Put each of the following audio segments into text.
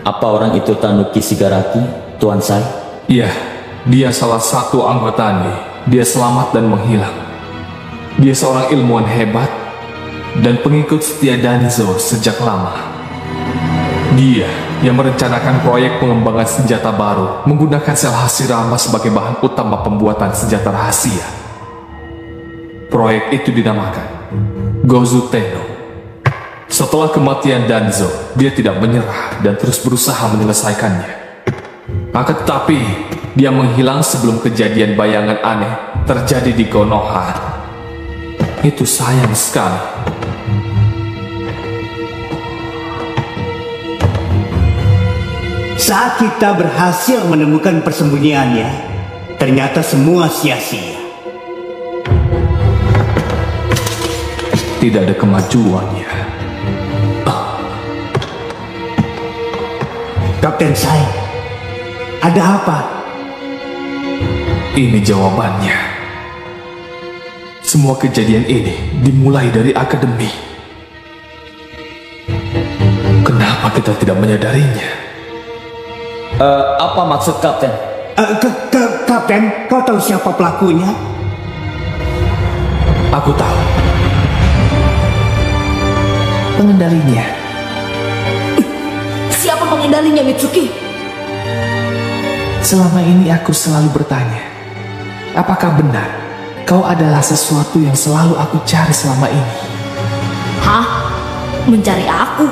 Apa orang itu Tanuki Shigaraki, Tuan Sai? Iya, dia salah satu anggotanya. Dia selamat dan menghilang. Dia seorang ilmuwan hebat dan pengikut setia Danzo sejak lama. Dia yang merencanakan proyek pengembangan senjata baru menggunakan sel Hashirama sebagai bahan utama pembuatan senjata rahasia. Proyek itu dinamakan Gozu Tenno. Setelah kematian Danzo, dia tidak menyerah dan terus berusaha menyelesaikannya. Akan tetapi, dia menghilang sebelum kejadian bayangan aneh terjadi di Konoha. Itu sayang sekali. Saat kita berhasil menemukan persembunyiannya, ternyata semua sia-sia. Tidak ada kemajuannya. Kapten Sai, ada apa? Ini jawabannya. Semua kejadian ini dimulai dari akademi. Kenapa kita tidak menyadarinya? Apa maksud Kapten? Kapten, kau tahu siapa pelakunya? Aku tahu. Pengendalinya. Siapa pengendalinya, Mitsuki? Selama ini aku selalu bertanya, apakah benar kau adalah sesuatu yang selalu aku cari selama ini? Hah? Mencari aku?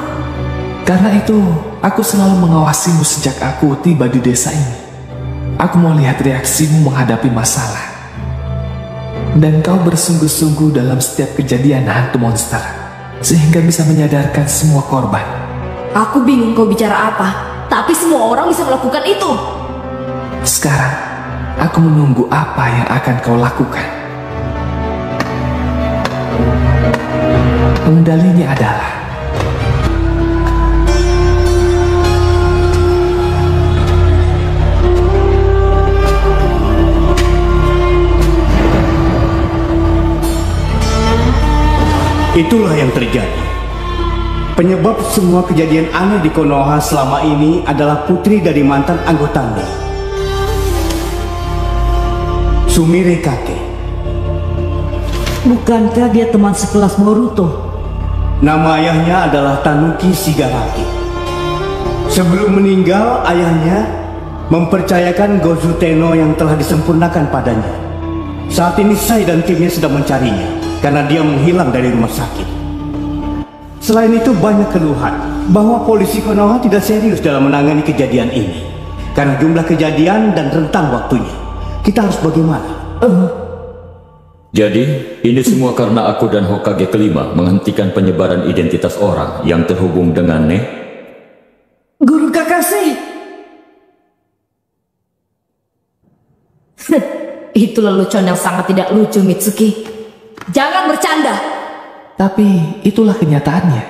Karena itu, aku selalu mengawasimu sejak aku tiba di desa ini. Aku mau lihat reaksimu menghadapi masalah. Dan kau bersungguh-sungguh dalam setiap kejadian hantu monster, sehingga bisa menyadarkan semua korban. Aku bingung kau bicara apa, tapi semua orang bisa melakukan itu. Sekarang, aku menunggu apa yang akan kau lakukan. Pengendalinya adalah itulah yang terjadi. Penyebab semua kejadian aneh di Konoha selama ini adalah putri dari mantan anggotanya, Sumire Kake. Bukankah dia teman sekelas Boruto? Nama ayahnya adalah Tanuki Shigaraki. Sebelum meninggal, ayahnya mempercayakan Gozu Tenno yang telah disempurnakan padanya. Saat ini Sai dan timnya sedang mencarinya karena dia menghilang dari rumah sakit. Selain itu banyak keluhan bahwa polisi Konoha tidak serius dalam menangani kejadian ini. Karena jumlah kejadian dan rentang waktunya. Kita harus bagaimana? Jadi, ini semua karena aku dan Hokage kelima menghentikan penyebaran identitas orang yang terhubung dengan Ne. Guru Kakashi! Itu lelucon yang sangat tidak lucu, Mitsuki. Jangan bercanda. Tapi itulah kenyataannya.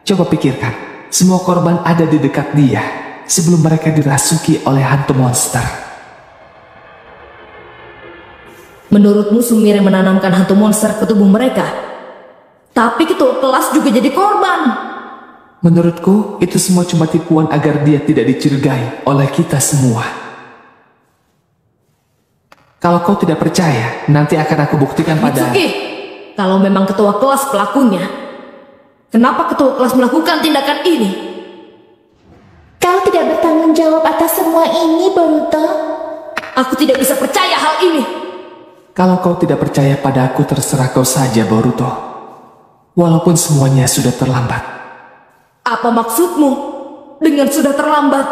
Coba pikirkan, semua korban ada di dekat dia sebelum mereka dirasuki oleh hantu monster. Menurutmu Sumire menanamkan hantu monster ke tubuh mereka? Tapi ketua kelas juga jadi korban. Menurutku, itu semua cuma tipuan agar dia tidak dicurigai oleh kita semua. Kalau kau tidak percaya, nanti akan aku buktikan pada... Mitsuki! Kalau memang ketua kelas pelakunya, kenapa ketua kelas melakukan tindakan ini? Kau tidak bertanggung jawab atas semua ini, Boruto. Aku tidak bisa percaya hal ini. Kalau kau tidak percaya pada aku, terserah kau saja, Boruto. Walaupun semuanya sudah terlambat. Apa maksudmu dengan sudah terlambat?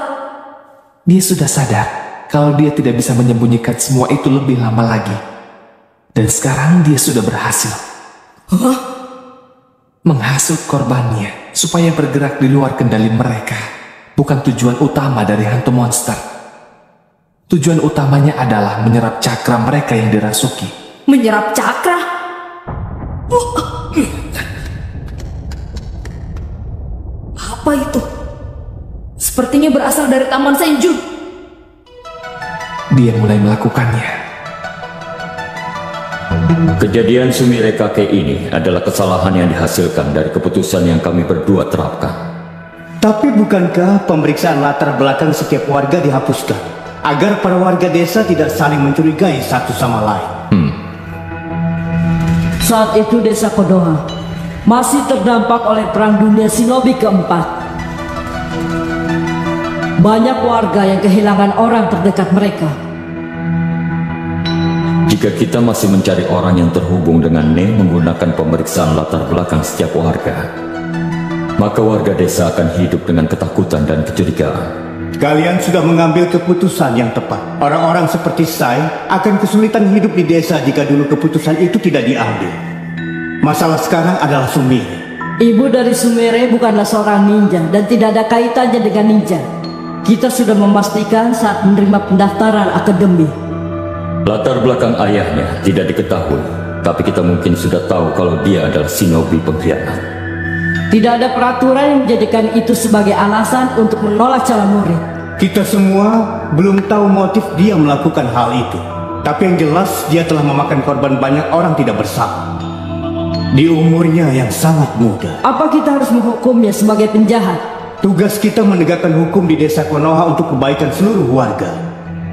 Dia sudah sadar kalau dia tidak bisa menyembunyikan semua itu lebih lama lagi. Dan sekarang dia sudah berhasil. Hah? Menghasut korbannya supaya bergerak di luar kendali mereka. Bukan tujuan utama dari hantu monster. Tujuan utamanya adalah menyerap cakra mereka yang dirasuki. Menyerap cakra? Apa itu? Sepertinya berasal dari Taman Senju. Dia mulai melakukannya. Kejadian Sumire Kake ini adalah kesalahan yang dihasilkan dari keputusan yang kami berdua terapkan. Tapi bukankah pemeriksaan latar belakang setiap warga dihapuskan agar para warga desa tidak saling mencurigai satu sama lain? Saat itu desa Konoha masih terdampak oleh Perang Dunia Shinobi keempat. Banyak warga yang kehilangan orang terdekat mereka. Jika kita masih mencari orang yang terhubung dengan Ne menggunakan pemeriksaan latar belakang setiap warga, maka warga desa akan hidup dengan ketakutan dan kecurigaan. Kalian sudah mengambil keputusan yang tepat. Orang-orang seperti Sai akan kesulitan hidup di desa jika dulu keputusan itu tidak diambil. Masalah sekarang adalah Sumire. Ibu dari Sumire bukanlah seorang ninja dan tidak ada kaitannya dengan ninja. Kita sudah memastikan saat menerima pendaftaran akademi. Latar belakang ayahnya tidak diketahui, tapi kita mungkin sudah tahu kalau dia adalah shinobi pengkhianat. Tidak ada peraturan yang menjadikan itu sebagai alasan untuk menolak calon murid. Kita semua belum tahu motif dia melakukan hal itu. Tapi yang jelas dia telah memakan korban banyak orang tidak bersalah di umurnya yang sangat muda. Apa kita harus menghukumnya sebagai penjahat? Tugas kita menegakkan hukum di desa Konoha untuk kebaikan seluruh warga.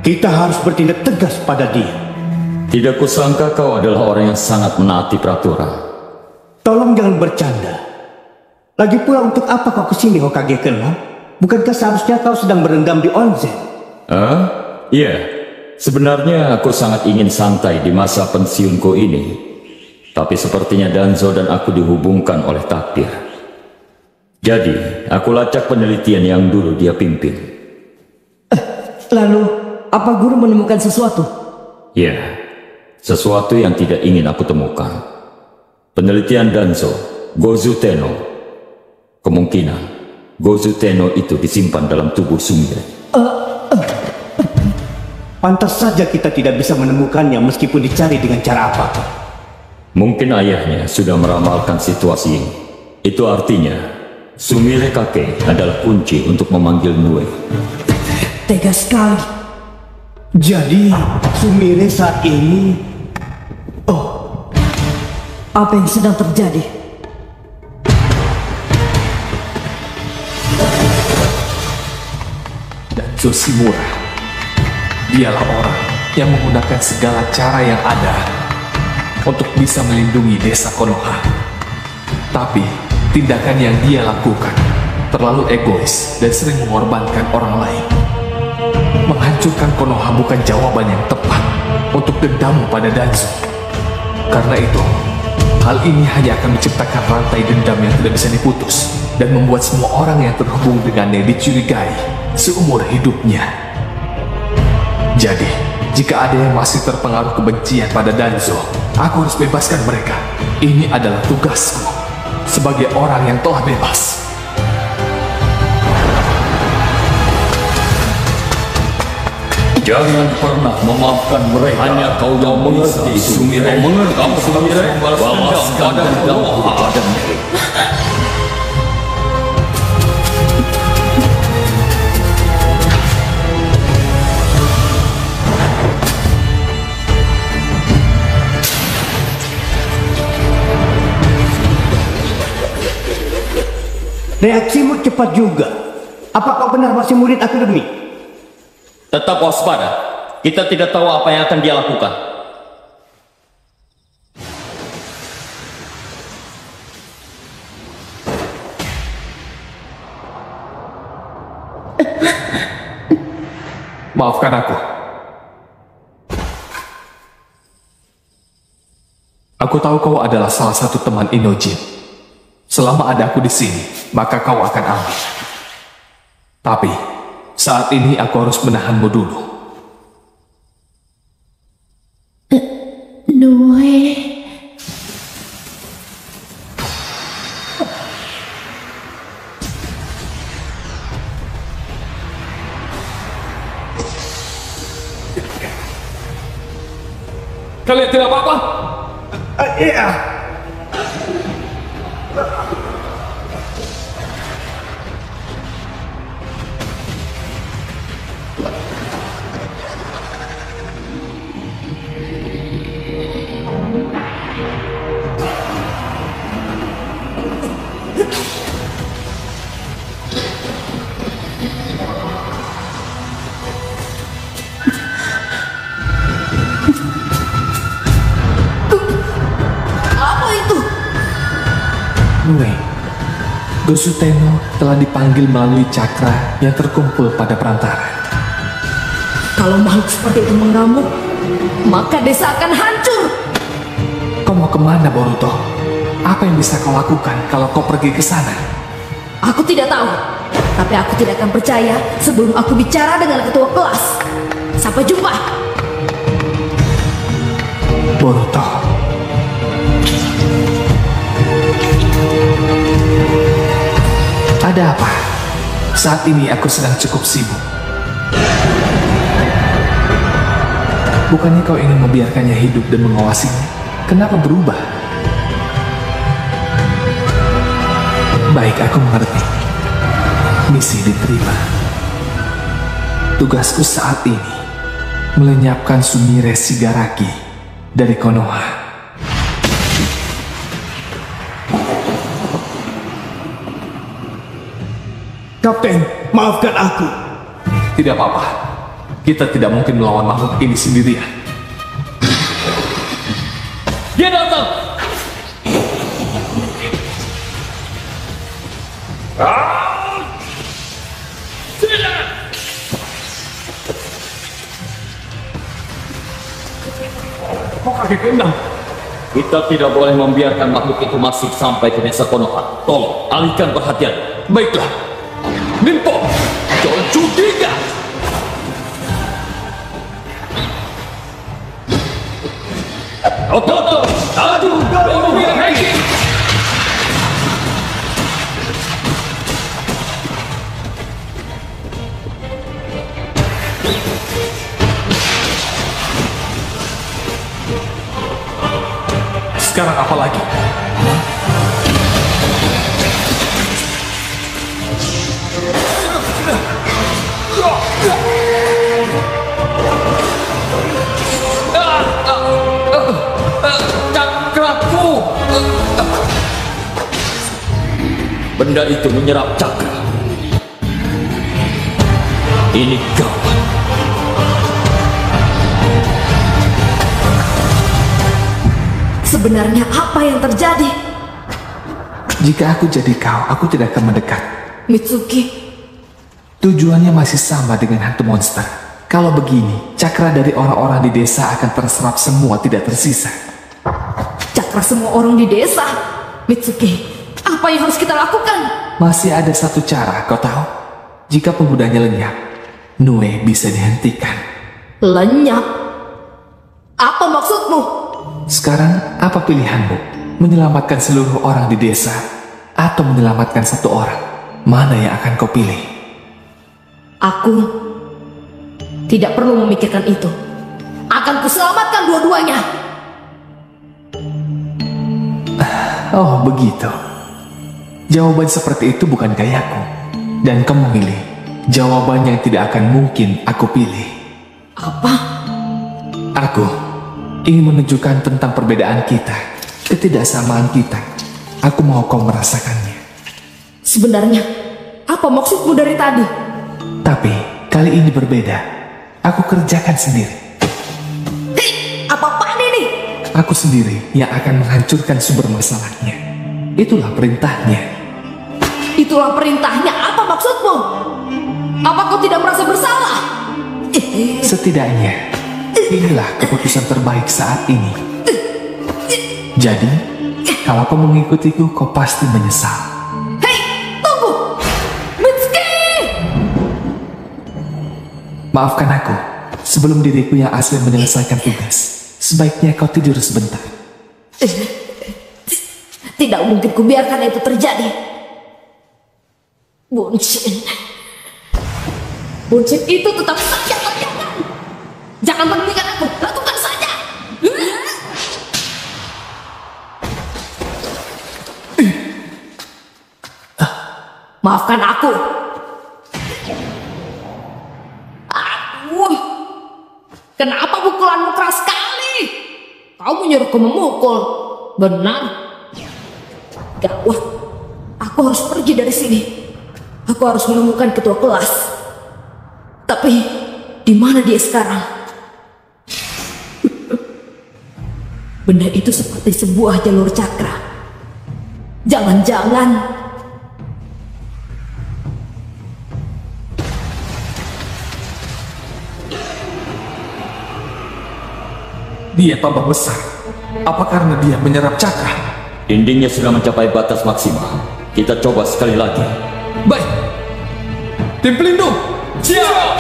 Kita harus bertindak tegas pada dia. Tidak kusangka kau adalah orang yang sangat menaati peraturan. Tolong jangan bercanda. Lagi pula untuk apa kau kesini, Hokage ke-6? Bukankah seharusnya kau sedang berendam di onsen? Iya. Sebenarnya aku sangat ingin santai di masa pensiunku ini. Tapi sepertinya Danzo dan aku dihubungkan oleh takdir. Jadi, aku lacak penelitian yang dulu dia pimpin. Lalu, apa guru menemukan sesuatu? Ya, sesuatu yang tidak ingin aku temukan. Penelitian Danzo, Gozu Tenno. Kemungkinan, Gozu Tenno itu disimpan dalam tubuh Sumire. Pantas saja kita tidak bisa menemukannya meskipun dicari dengan cara apapun. Mungkin ayahnya sudah meramalkan situasi ini. Itu artinya, Sumire kakek adalah kunci untuk memanggil Nue. Tega sekali. Jadi, Sumire saat ini... Apa yang sedang terjadi? Danzo Shimura, dialah orang yang menggunakan segala cara yang ada untuk bisa melindungi desa Konoha. Tapi, tindakan yang dia lakukan terlalu egois dan sering mengorbankan orang lain. Menghancurkan Konoha bukan jawaban yang tepat untuk dendammu pada Danzo. Karena itu, hal ini hanya akan menciptakan rantai dendam yang tidak bisa diputus dan membuat semua orang yang terhubung dengannya dicurigai seumur hidupnya. Jadi, jika ada yang masih terpengaruh kebencian pada Danzo, aku harus bebaskan mereka. Ini adalah tugasku sebagai orang yang telah bebas. Jangan pernah memaafkan mereka. Hanya kau yang mengerti, Sumire. Kau mengerti, Sumire. Balaskan dendam kepadanya. Reaksimu cepat juga. Apa kau benar masih murid akademi? Tetap waspada. Kita tidak tahu apa yang akan dia lakukan. Maafkan aku. Aku tahu kau adalah salah satu teman Inojin. Selama ada aku di sini, maka kau akan aman. Tapi, saat ini aku harus menahanmu dulu. Nue. Kalian tidak apa-apa? Iya. Gosuteno telah dipanggil melalui cakra yang terkumpul pada perantara. Kalau makhluk seperti itu mengamuk, maka desa akan hancur. Kau mau kemana, Boruto? Apa yang bisa kau lakukan kalau kau pergi ke sana? Aku tidak tahu, tapi aku tidak akan percaya sebelum aku bicara dengan ketua kelas. Sampai jumpa. Boruto. Ada apa? Saat ini aku sedang cukup sibuk. Bukannya kau ingin membiarkannya hidup dan mengawasinya? Kenapa berubah? Baik, aku mengerti. Misi diterima. Tugasku saat ini melenyapkan Sumire Shigaraki dari Konoha. Kapten, maafkan aku. Tidak apa-apa. Kita tidak mungkin melawan makhluk ini sendirian. Dia datang! Kok kaki keenam? Kita tidak boleh membiarkan makhluk itu masuk sampai ke desa Konoha. Tolong, alihkan perhatian. Baiklah. Ninpo, Joju 3. Ototo, aduh, Bumi Heki! Sekarang apa lagi? Cakraku! Benda itu menyerap cakra. Ini gawat. Sebenarnya apa yang terjadi? Jika aku jadi kau, aku tidak akan mendekat. Mitsuki, Tujuannya masih sama dengan hantu monster. Kalau begini, cakra dari orang-orang di desa akan terserap semua, tidak tersisa. cakra semua orang di desa. Mitsuki, apa yang harus kita lakukan? Masih ada satu cara, kau tahu? Jika penggunanya lenyap, Nue bisa dihentikan. Lenyap? Apa maksudmu? Sekarang, apa pilihanmu? Menyelamatkan seluruh orang di desa, atau menyelamatkan satu orang? Mana yang akan kau pilih? Aku tidak perlu memikirkan itu. Akan kuselamatkan dua-duanya. Oh, begitu. Jawaban seperti itu bukan gayaku. Dan kau memilih jawaban yang tidak akan mungkin aku pilih. Apa? Aku ingin menunjukkan tentang perbedaan kita, ketidaksamaan kita. Aku mau kau merasakannya. Sebenarnya, apa maksudmu dari tadi? Tapi kali ini berbeda. Aku kerjakan sendiri. Hei, apa-apaan ini? Aku sendiri yang akan menghancurkan sumber masalahnya. Itulah perintahnya. Itulah perintahnya. Apa maksudmu? Apa kau tidak merasa bersalah? Setidaknya, inilah keputusan terbaik saat ini. Jadi, kalau kau mengikutiku, kau pasti menyesal. Hei, tunggu! Mitsuki! Maafkan aku, sebelum diriku yang asli menyelesaikan tugas. Sebaiknya kau tidur sebentar. Tidak mungkin kubiarkan itu terjadi. Bunshin. Bunshin itu tetap saja terjaga. Jangan pedulikan aku, lakukan saja. Maafkan aku. Aduh, kenapa pukulanmu keras sekali? Kau menyuruhku memukul. Benar. Gawat. Aku harus pergi dari sini. Aku harus menemukan ketua kelas. Tapi, di mana dia sekarang? Benda itu seperti sebuah jalur cakra. Jangan-jangan dia tambah besar? Apa karena dia menyerap cakra? Dindingnya sudah mencapai batas maksimal. Kita coba sekali lagi. Baik. Tim pelindung, siap!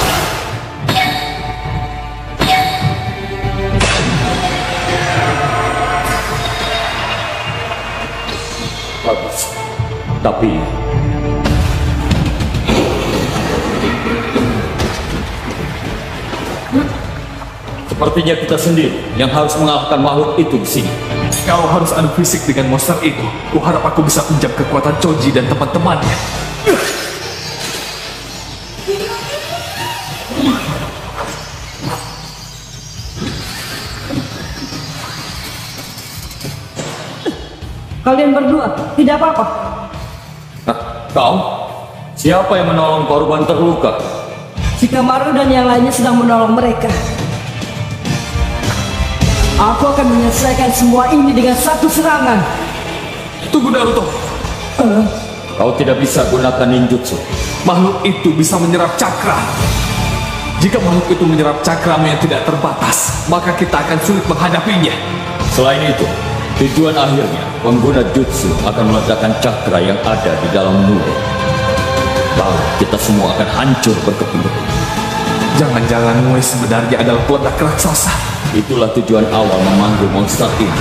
Bagus. Tapi sepertinya kita sendiri yang harus mengalahkan makhluk itu di sini. Kau harus adu fisik dengan monster itu. Kuharap aku bisa pinjam kekuatan Choji dan teman-temannya. Kalian berdua tidak apa-apa. Nah, kau? Siapa yang menolong korban terluka? Shikamaru dan yang lainnya sedang menolong mereka. Aku akan menyelesaikan semua ini dengan satu serangan. Tunggu Naruto. Kau tidak bisa gunakan ninjutsu. Makhluk itu bisa menyerap cakra. Jika makhluk itu menyerap cakramu yang tidak terbatas, maka kita akan sulit menghadapinya. Selain itu, tujuan akhirnya pengguna jutsu akan meledakkan cakra yang ada di dalam Nue. Lalu kita semua akan hancur berkeping-keping. Jangan-jangan Nue sebenarnya adalah peledak raksasa. Itulah tujuan awal memanggil monster ini.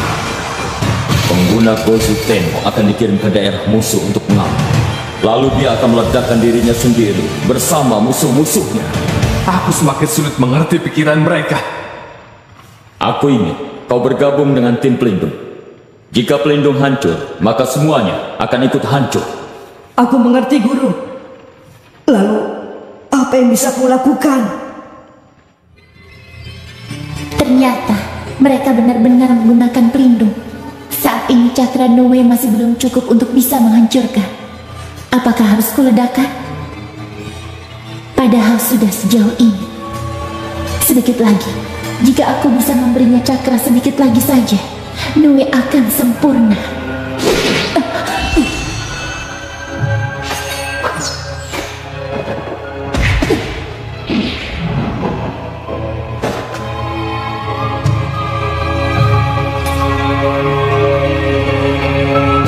Pengguna Gozu Tenno akan dikirim ke daerah musuh untuk mengambil. Lalu dia akan meledakkan dirinya sendiri bersama musuh-musuhnya. Aku semakin sulit mengerti pikiran mereka. Aku ingin kau bergabung dengan tim pelindung. Jika pelindung hancur, maka semuanya akan ikut hancur. Aku mengerti, Guru. Lalu, apa yang bisa kulakukan? Ternyata mereka benar-benar menggunakan pelindung. Saat ini cakra Nue masih belum cukup untuk bisa menghancurkan. Apakah harus kuledakkan? Padahal sudah sejauh ini. Sedikit lagi, jika aku bisa memberinya cakra sedikit lagi saja, Nue akan sempurna.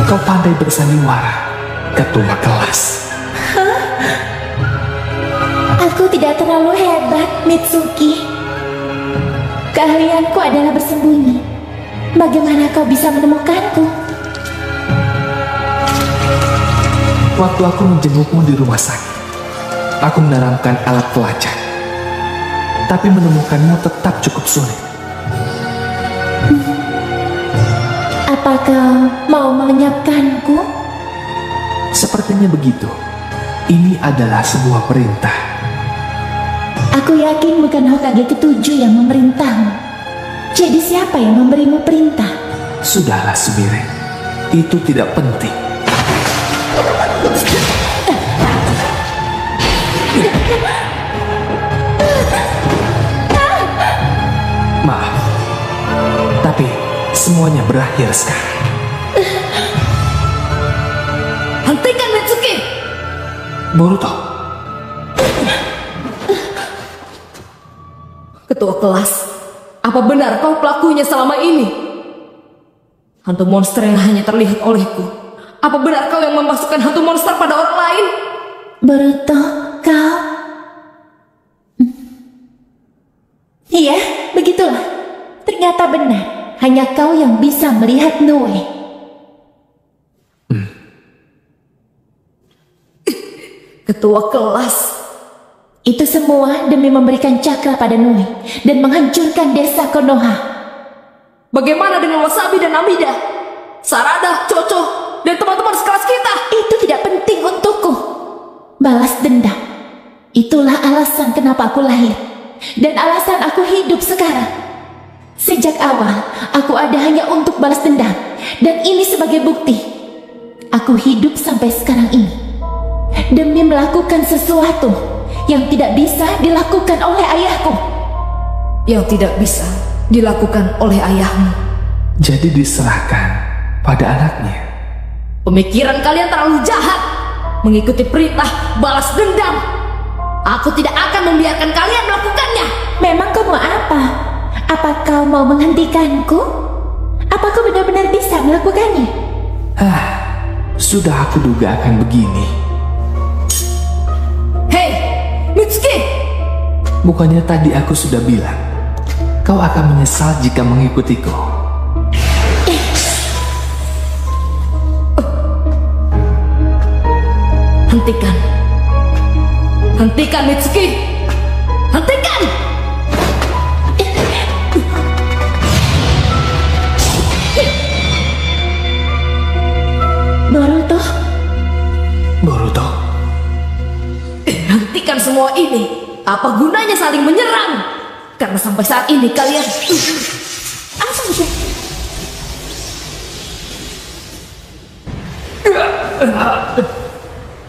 Kau pandai bersandiwara, ketua kelas. Aku tidak terlalu hebat, Mitsuki. Keahlianku adalah bersembunyi. Bagaimana kau bisa menemukanku? Waktu aku menjengukmu di rumah sakit, aku menanamkan alat pelacak. Tapi menemukanmu tetap cukup sulit. Apa kau mau melenyapkanku? Sepertinya begitu. Ini adalah sebuah perintah. Aku yakin bukan Hokage ketujuh yang memerintahmu. Jadi siapa yang memberimu perintah? Sudahlah, Sumire. Itu tidak penting. Maaf. Tapi semuanya berakhir sekarang. Hentikan Mitsuki! Boruto. Ketua kelas, apa benar kau pelakunya selama ini? Hantu monster yang hanya terlihat olehku. Apa benar kau yang memasukkan hantu monster pada orang lain? Boruto, kau? Iya, begitulah. Ternyata benar. Hanya kau yang bisa melihat Nue. Ketua kelas, Itu semua demi memberikan cakra pada Nue dan menghancurkan desa Konoha. bagaimana dengan Wasabi dan Amida? Sarada, Chocho, dan teman-teman sekelas kita? Itu tidak penting untukku. Balas dendam. Itulah alasan kenapa aku lahir. Dan alasan aku hidup sekarang. Sejak awal, aku ada hanya untuk balas dendam. Dan ini sebagai bukti. Aku hidup sampai sekarang ini. Demi melakukan sesuatu yang tidak bisa dilakukan oleh ayahku. Yang tidak bisa dilakukan oleh ayahmu. Jadi diserahkan pada anaknya. Pemikiran kalian terlalu jahat. Mengikuti perintah balas dendam. Aku tidak akan membiarkan kalian melakukannya. Memang kau mau apa? Apa kau mau menghentikanku? Apa kau benar-benar bisa melakukannya? Sudah aku duga akan begini. Hei, Mitsuki! Bukannya tadi aku sudah bilang, kau akan menyesal jika mengikutiku. Hentikan. Hentikan, Mitsuki! Hentikan! Boruto, Boruto, Hentikan semua ini. Apa gunanya saling menyerang? Karena sampai saat ini kalian... apa itu?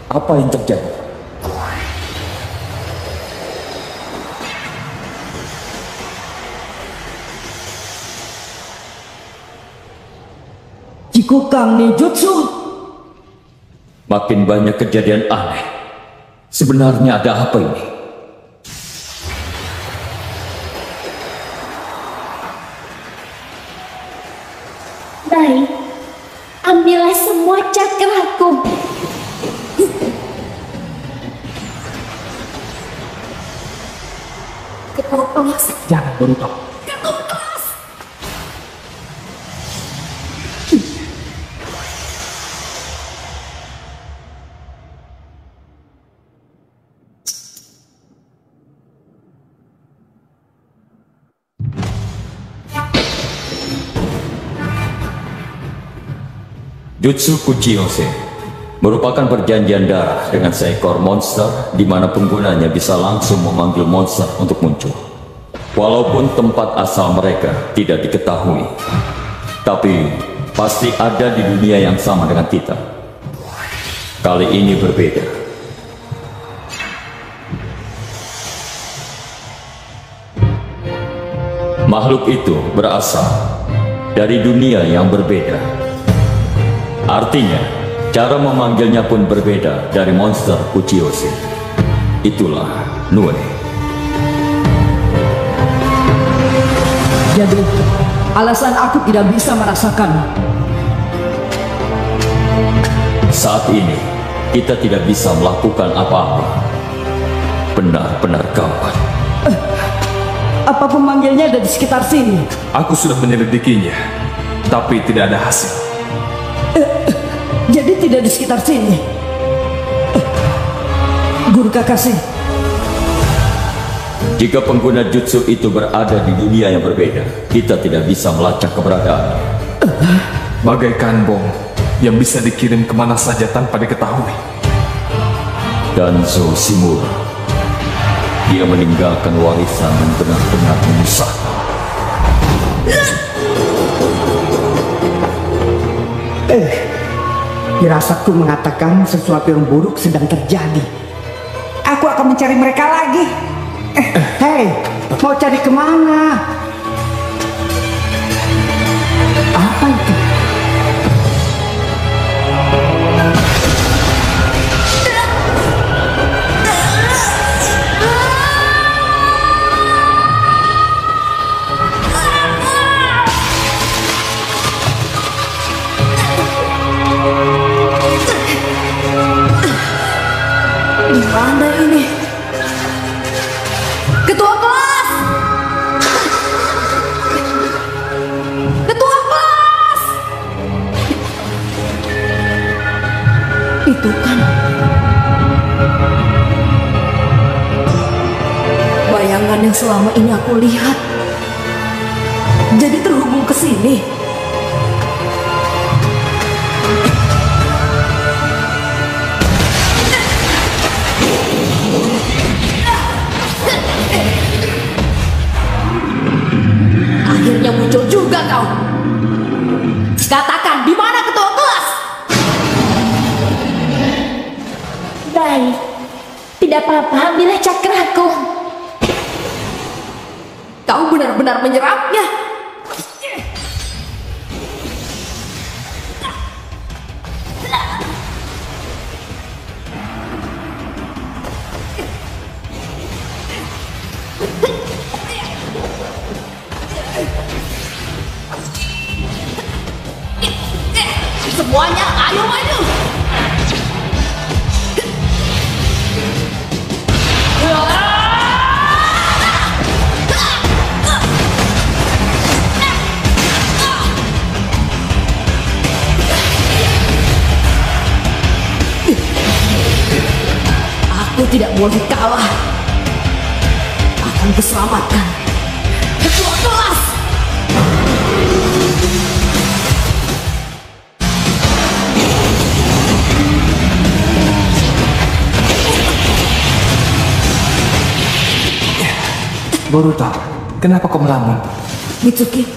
Apa yang terjadi? Jikukang ninjutsu. Makin banyak kejadian aneh. Sebenarnya ada apa ini? Baik, ambillah semua cakraku. Ketua kelas. jangan Boruto. Ketua kelas. Jutsu Kuchiyose merupakan perjanjian darah dengan seekor monster di mana penggunanya bisa langsung memanggil monster untuk muncul. Walaupun tempat asal mereka tidak diketahui, tapi pasti ada di dunia yang sama dengan kita. Kali ini berbeda. Makhluk itu berasal dari dunia yang berbeda. Artinya, cara memanggilnya pun berbeda dari monster Kuchiyose. Itulah Nue. Jadi, alasan aku tidak bisa merasakan. Saat ini, kita tidak bisa melakukan apa-apa. Benar-benar gawat. Apa pemanggilnya ada di sekitar sini? Aku sudah menyelidikinya, tapi tidak ada hasil. Jadi tidak di sekitar sini. Guru Kakashi, Jika pengguna jutsu itu berada di dunia yang berbeda, kita tidak bisa melacak keberadaannya. Bagaikan bom yang bisa dikirim kemana saja tanpa diketahui. Danzo Shimura, dia meninggalkan warisan yang benar-benar menyusahkan. Firasatku mengatakan sesuatu yang buruk sedang terjadi. Aku akan mencari mereka lagi. Hei, mau cari kemana? Apa itu? Di mana ini? Ketua kelas! Ketua kelas! Itu kan bayangan yang selama ini aku lihat. Jadi terhubung ke sini. Akhirnya muncul juga kau. Katakan, di mana ketua kelas? Baik, tidak apa-apa, ambillah cakraku. Kau benar-benar menyerapnya. Aku tidak boleh kalah. Akan kuselamatkan ketua kelas. Boruto, kenapa kau melamun? Mitsuki,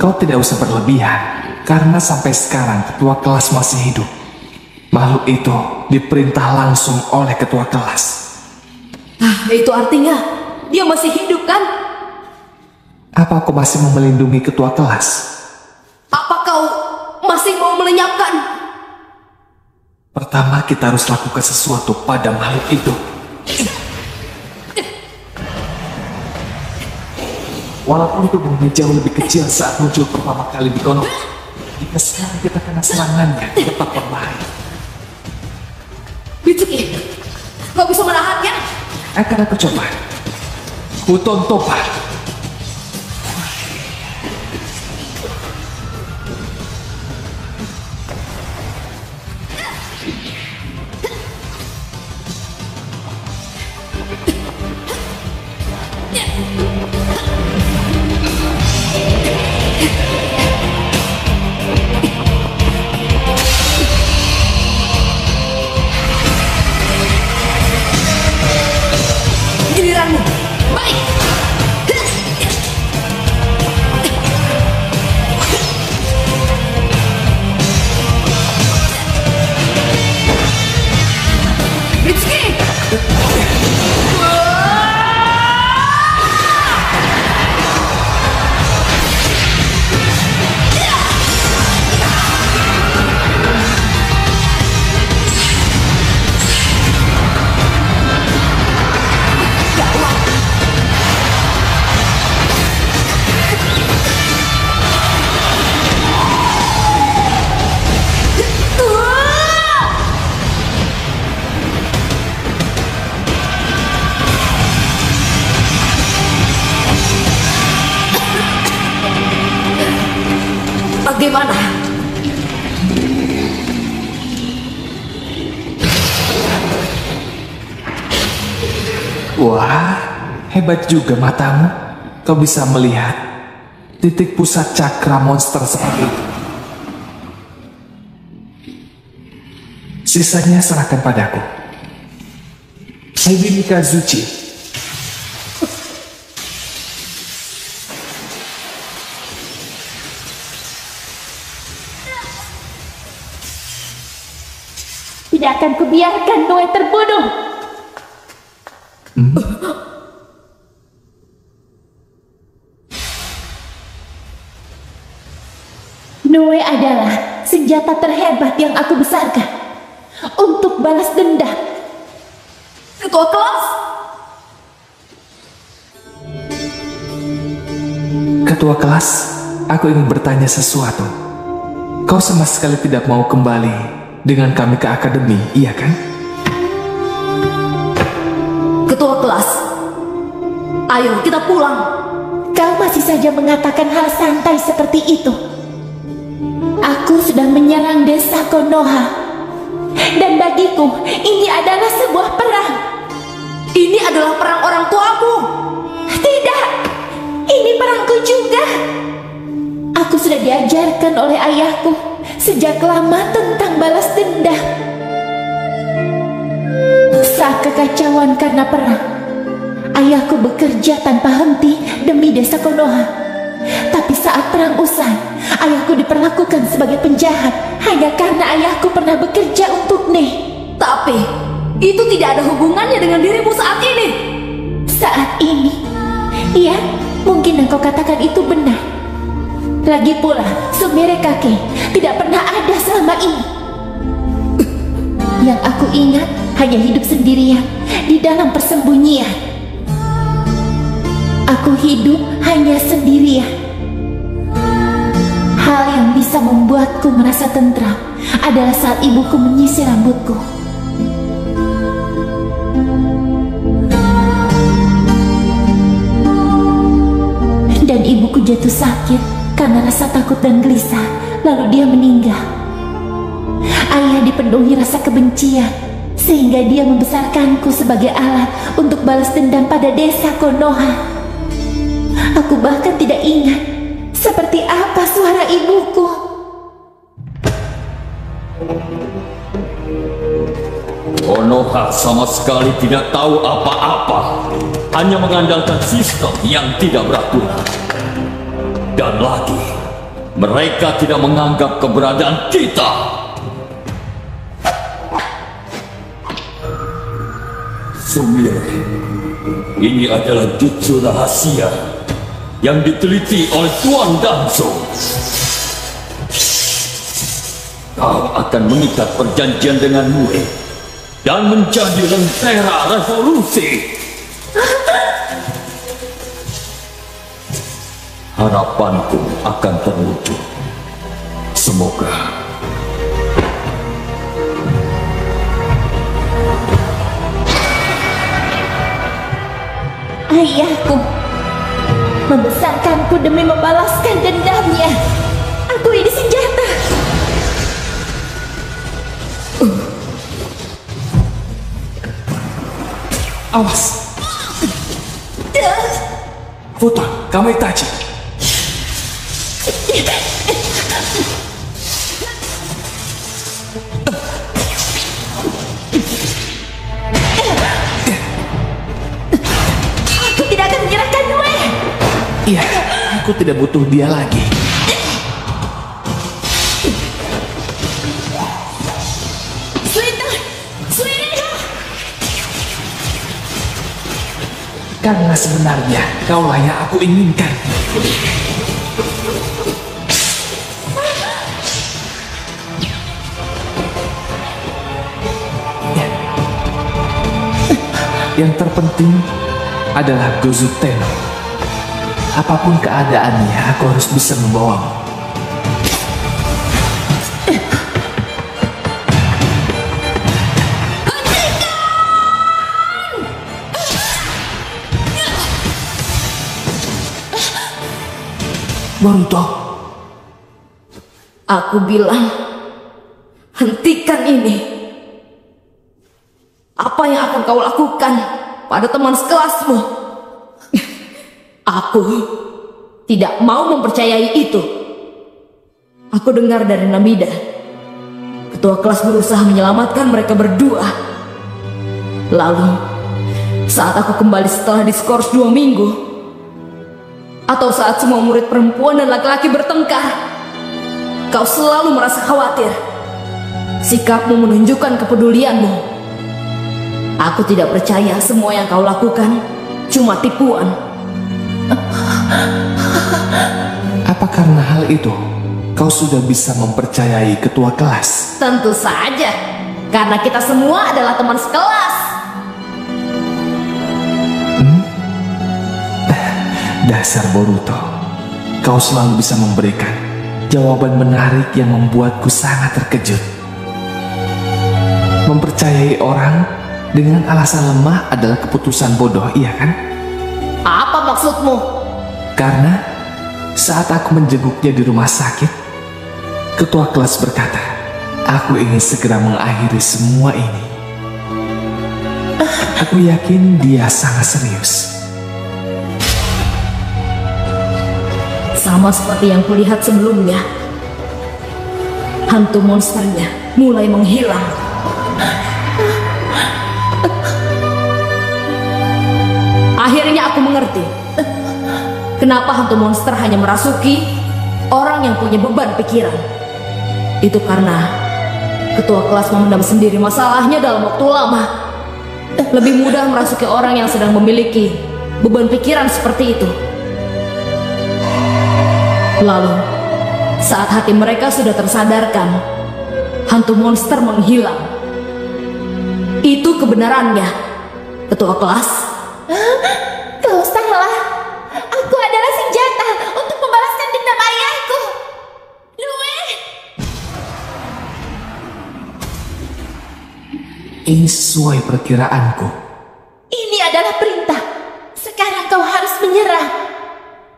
Kau tidak usah berlebihan, karena sampai sekarang ketua kelas masih hidup. Makhluk itu diperintah langsung oleh ketua kelas. itu artinya dia masih hidup kan? Apa kau masih mau melindungi ketua kelas? Apa kau masih mau melenyapkan? Pertama kita harus lakukan sesuatu pada makhluk itu. Walaupun tubuhnya jauh lebih kecil saat muncul pertama kali di Konoha, jika sekarang kita kena serangannya, tetap berbahaya. Mitsuki, kau bisa menahannya? Akan aku coba. Huton Topa. Giliranmu, baik. Mitsuki! Bagaimana? Wah, hebat juga matamu. Kau bisa melihat titik pusat cakra monster seperti itu. Sisanya serahkan padaku. Heidi Mikazuchi. Tidak akan kubiarkan Noe terbunuh. Noe adalah senjata terhebat yang aku besarkan untuk balas dendam. Ketua kelas? Ketua kelas, aku ingin bertanya sesuatu. Kau sama sekali tidak mau kembali dengan kami ke akademi, iya kan? Ketua kelas, ayo kita pulang. Kau masih saja mengatakan hal santai seperti itu. Aku sudah menyerang desa Konoha. Dan bagiku, ini adalah sebuah perang. Ini adalah perang orang tuamu. Tidak, ini perangku juga. Aku sudah diajarkan oleh ayahku sejak lama tentang balas dendam. Saat kekacauan karena perang, ayahku bekerja tanpa henti demi desa Konoha. Tapi saat perang usai, ayahku diperlakukan sebagai penjahat hanya karena ayahku pernah bekerja untuk Ne. Tapi itu tidak ada hubungannya dengan dirimu saat ini. Saat ini, iya, mungkin yang kau katakan itu benar. Lagi pula, Sumire Kake tidak pernah ada selama ini. Yang aku ingat hanya hidup sendirian di dalam persembunyian. Aku hidup hanya sendirian. Hal yang bisa membuatku merasa tentram adalah saat ibuku menyisir rambutku. Dan ibuku jatuh sakit karena rasa takut dan gelisah, lalu dia meninggal. Ayah dipenuhi rasa kebencian sehingga dia membesarkanku sebagai alat untuk balas dendam pada desa Konoha. Aku bahkan tidak ingat seperti apa suara ibuku. Konoha sama sekali tidak tahu apa-apa, hanya mengandalkan sistem yang tidak beraturan. Dan lagi, mereka tidak menganggap keberadaan kita. Sumire, ini adalah jutsu rahasia yang diteliti oleh Tuan Danzo. Kau akan mengikat perjanjian dengan Mue dan menjadi lentera revolusi. Harapanku akan terwujud. Semoga. Ayahku membesarkanku demi membalaskan dendamnya. Aku ini senjata. Awas! Futon, kamu Itachi. Aku tidak akan menyerahkan Mue. Iya, aku tidak butuh dia lagi. Karena sebenarnya kaulah yang aku inginkan. Ya. Yang terpenting adalah Gozu Tenno. Apapun keadaannya, aku harus bisa membawamu. Boruto, Aku bilang, hentikan ini. Apa yang akan kau lakukan pada teman sekelasmu? Aku tidak mau mempercayai itu. Aku dengar dari Namida, ketua kelas berusaha menyelamatkan mereka berdua. Lalu, saat aku kembali setelah diskors 2 minggu, atau saat semua murid perempuan dan laki-laki bertengkar, kau selalu merasa khawatir. Sikapmu menunjukkan kepedulianmu. Aku tidak percaya semua yang kau lakukan cuma tipuan. apa karena hal itu kau sudah bisa mempercayai ketua kelas? Tentu saja, karena kita semua adalah teman sekelas. Dasar Boruto, kau selalu bisa memberikan jawaban menarik yang membuatku sangat terkejut. Mempercayai orang dengan alasan lemah adalah keputusan bodoh, iya kan? Apa maksudmu? Karena saat aku menjenguknya di rumah sakit, ketua kelas berkata, aku ingin segera mengakhiri semua ini. Aku yakin dia sangat serius. Sama seperti yang kulihat sebelumnya, hantu monsternya mulai menghilang. Akhirnya aku mengerti kenapa hantu monster hanya merasuki orang yang punya beban pikiran. Itu karena ketua kelas memendam sendiri masalahnya dalam waktu lama. Lebih mudah merasuki orang yang sedang memiliki beban pikiran seperti itu. Lalu, saat hati mereka sudah tersadarkan, hantu monster menghilang. Itu kebenarannya, ketua kelas. Kau salah. Aku adalah senjata untuk membalaskan dendam ayahku. Lue. Ini sesuai perkiraanku. Ini adalah perintah. Sekarang kau harus menyerah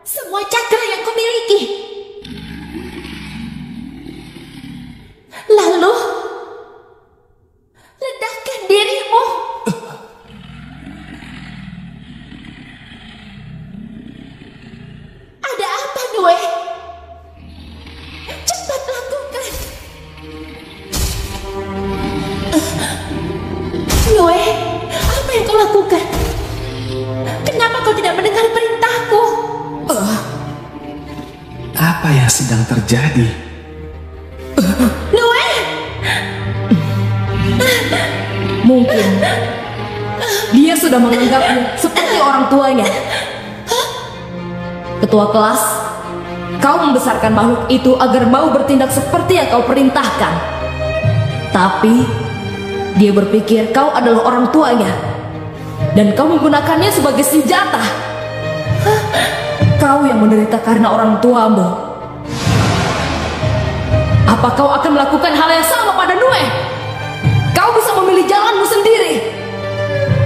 semua cakra yang kau miliki. Lalu, ledakkan dia. tidak mendengar perintahku. Apa yang sedang terjadi? Nue! Mungkin dia sudah menganggapmu seperti orang tuanya. Ketua kelas, kau membesarkan makhluk itu agar mau bertindak seperti yang kau perintahkan. Tapi dia berpikir kau adalah orang tuanya dan kau menggunakannya sebagai senjata. Kau yang menderita karena orang tuamu. Apa kau akan melakukan hal yang sama pada Nue? Kau bisa memilih jalanmu sendiri.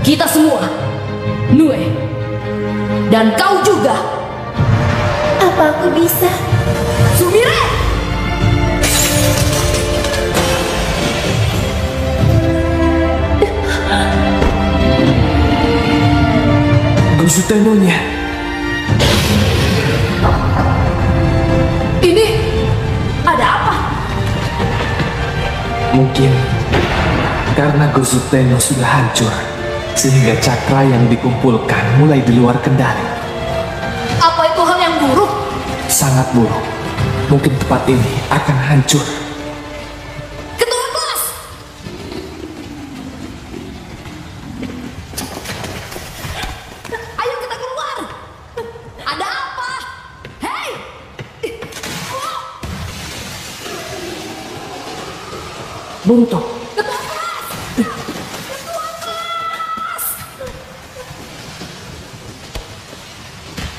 Kita semua, Nue, dan kau juga. Apa aku bisa? Sumire! Gozuteno-nya. Ini ada apa? Mungkin karena Gozuteno sudah hancur, sehingga cakra yang dikumpulkan mulai di luar kendali. Apa itu hal yang buruk? Sangat buruk. Mungkin tempat ini akan hancur. Ketua kelas! Ayo kita keluar! Ada apa? Hei! Bunto, Ketua kelas!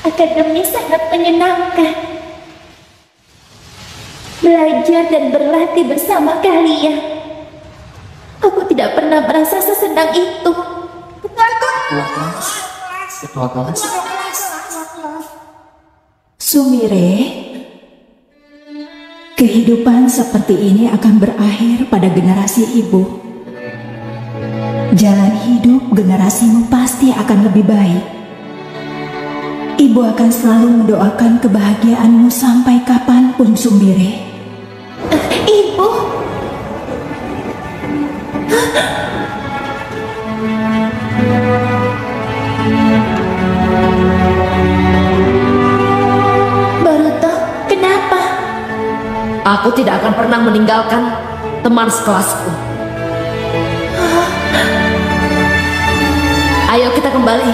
Akademi sangat menyenangkan. Belajar dan berlatih bersama kalian. Aku tidak pernah merasa sesenang itu. Ketua kelas. Sumire, kehidupan seperti ini akan berakhir pada generasi ibu. Jalan hidup generasimu pasti akan lebih baik. Ibu akan selalu mendoakan kebahagiaanmu sampai kapanpun, Sumire. Ibu, Boruto, kenapa? Aku tidak akan pernah meninggalkan teman sekelasku. Ayo kita kembali,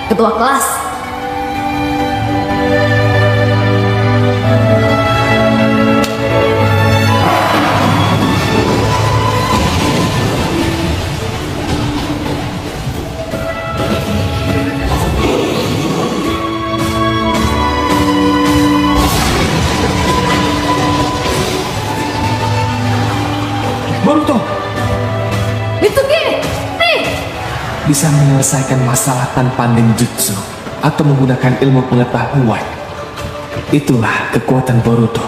ketua kelas. Boruto Mitsuki, nih! bisa menyelesaikan masalah tanpa ninjutsu atau menggunakan ilmu pengetahuan. Itulah kekuatan Boruto.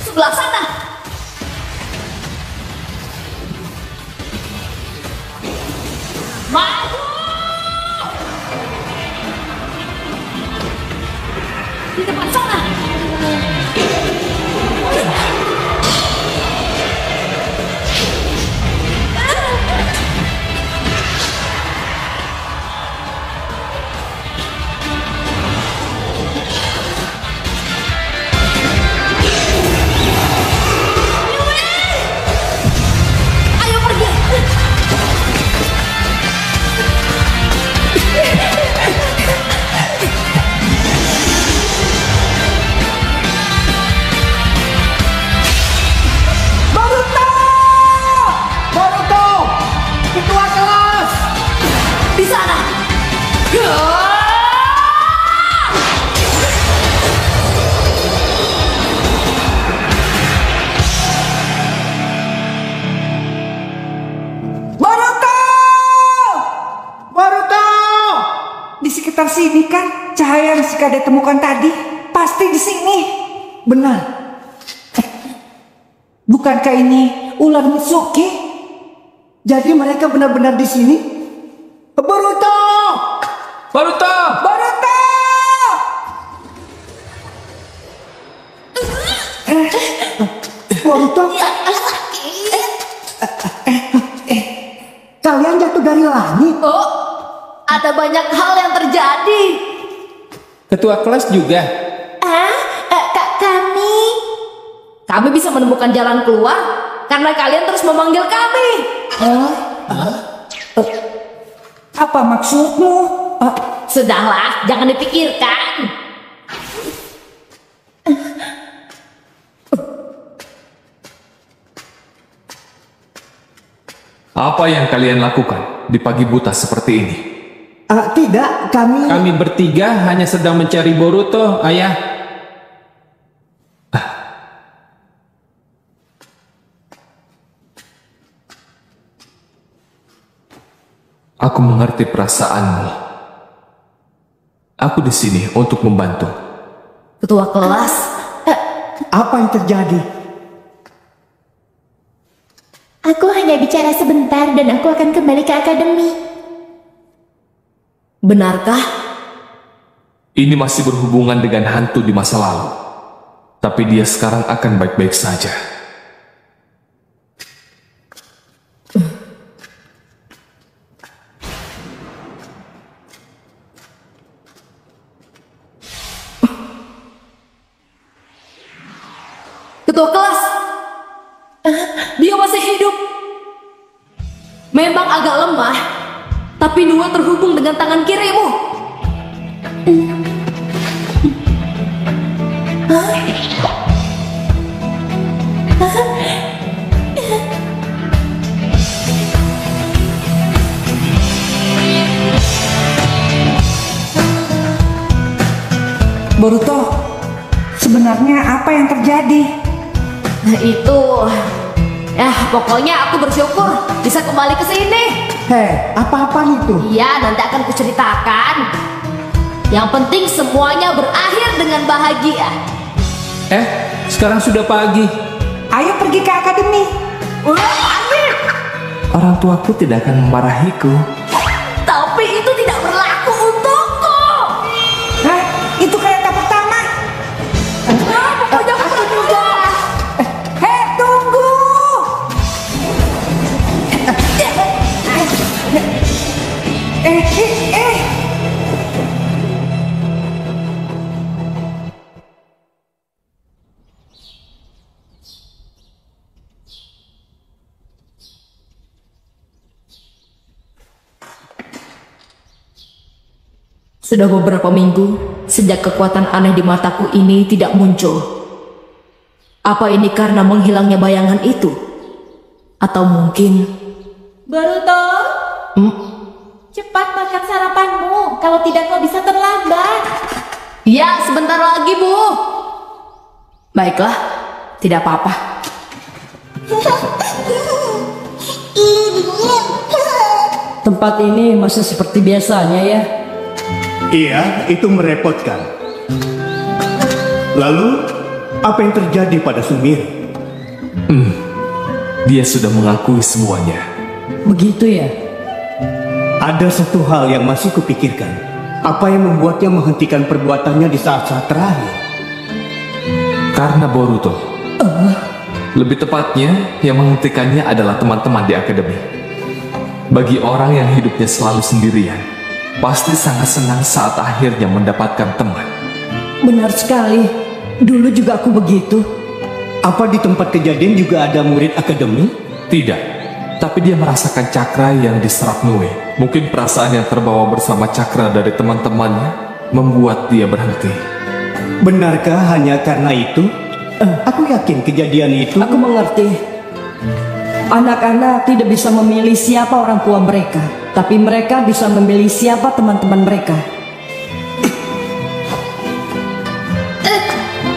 Sebelah sana. Maju! Di depan sana. Ayo pergi. Boruto! Ketua kelas! Di sana. Boruto! Boruto! Di sekitar sini kan cahaya yang Shikade temukan tadi. Pasti di sini. Benar. Bukankah ini ular Mitsuki? Jadi mereka benar-benar di sini? Boruto! Boruto! Boruto! Boruto? Kalian jatuh dari langit? Oh, ada banyak hal yang terjadi. Ketua kelas juga. Kami bisa menemukan jalan keluar karena kalian terus memanggil kami. Apa maksudmu? Sudahlah, jangan dipikirkan. Apa yang kalian lakukan di pagi buta seperti ini? Tidak, kami... Kami bertiga hanya sedang mencari Boruto, Ayah. Aku mengerti perasaanmu. Aku di sini untuk membantu. Ketua kelas, Apa yang terjadi? Aku hanya bicara sebentar dan aku akan kembali ke akademi. benarkah? Ini masih berhubungan dengan hantu di masa lalu. Tapi dia sekarang akan baik-baik saja. Ketua kelas, dia masih hidup. Memang agak lemah, tapi Nuwa terhubung dengan tangan kirimu. Boruto, sebenarnya apa yang terjadi? Nah itu, pokoknya aku bersyukur bisa kembali ke sini. Hei, apa-apa itu? Iya, nanti akan kuceritakan. Yang penting semuanya berakhir dengan bahagia. Sekarang sudah pagi. Ayo pergi ke akademi. Orang tuaku tidak akan memarahiku. Tapi itu tidak berlaku untukku. Hah? Itu kereta pertama. Pokoknya aku juga. Hei, tunggu. Sudah beberapa minggu sejak kekuatan aneh di mataku ini tidak muncul. Apa ini karena menghilangnya bayangan itu? Atau mungkin... Boruto, cepat makan sarapanmu. Kalau tidak kau bisa terlambat. Ya, sebentar lagi, Bu. Baiklah, tidak apa-apa. Tempat ini masih seperti biasanya ya. Iya, itu merepotkan. Lalu, apa yang terjadi pada Sumire? Dia sudah mengakui semuanya. Begitu ya. Ada satu hal yang masih kupikirkan. Apa yang membuatnya menghentikan perbuatannya di saat-saat terakhir? Karena Boruto. Lebih tepatnya, yang menghentikannya adalah teman-teman di akademi. Bagi orang yang hidupnya selalu sendirian, pasti sangat senang saat akhirnya mendapatkan teman. Benar sekali. Dulu juga aku begitu. Apa di tempat kejadian juga ada murid akademi? Tidak, tapi dia merasakan cakra yang diserap Nue. Mungkin perasaan yang terbawa bersama cakra dari teman-temannya membuat dia berhenti. Benarkah hanya karena itu? Aku yakin kejadian itu... Aku mengerti. Anak-anak tidak bisa memilih siapa orang tua mereka, tapi mereka bisa memilih siapa teman-teman mereka.